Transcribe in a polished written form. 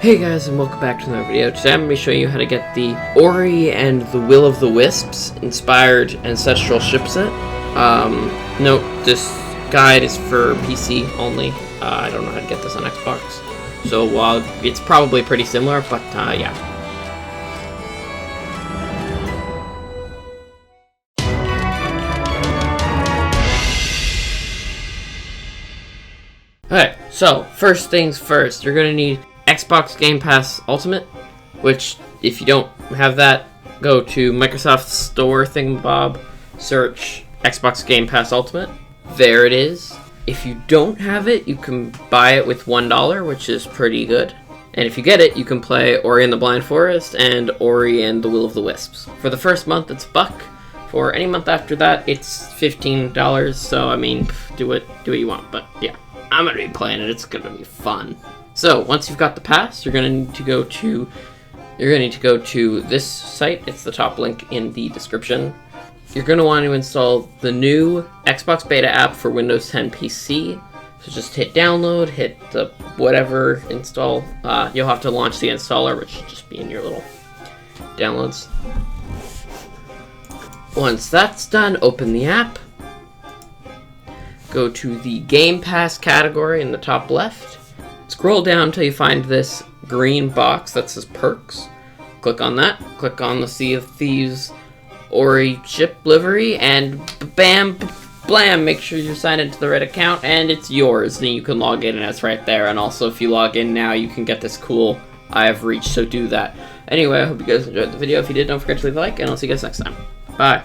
Hey guys, and welcome back to another video. Today I'm going to be showing you how to get the Ori and the Will of the Wisps inspired Ancestral ship set. Note, this guide is for PC only. I don't know how to get this on Xbox. So it's probably pretty similar, but yeah. Okay, so first things first, you're going to need Xbox Game Pass Ultimate, which, if you don't have that, go to Microsoft Store thingamabob, search Xbox Game Pass Ultimate. There it is. If you don't have it, you can buy it with $1, which is pretty good. And if you get it, you can play Ori and the Blind Forest and Ori and the Will of the Wisps. For the first month, it's $1. For any month after that, it's $15. So, I mean, do what you want. But yeah, I'm gonna be playing it. It's gonna be fun. So once you've got the pass, you're gonna need to go to this site. It's the top link in the description. You're gonna want to install the new Xbox Beta app for Windows 10 PC. So just hit download, hit the whatever install. You'll have to launch the installer, which should just be in your little downloads. Once that's done, open the app. Go to the Game Pass category in the top left. Scroll down until you find this green box that says Perks. Click on that. Click on the Sea of Thieves Ori ship livery, and bam, blam, make sure you're signed into the right account, and it's yours. And you can log in, and it's right there. And also, if you log in now, you can get this cool I have reached, so do that. Anyway, I hope you guys enjoyed the video. If you did, don't forget to leave a like, and I'll see you guys next time. Bye.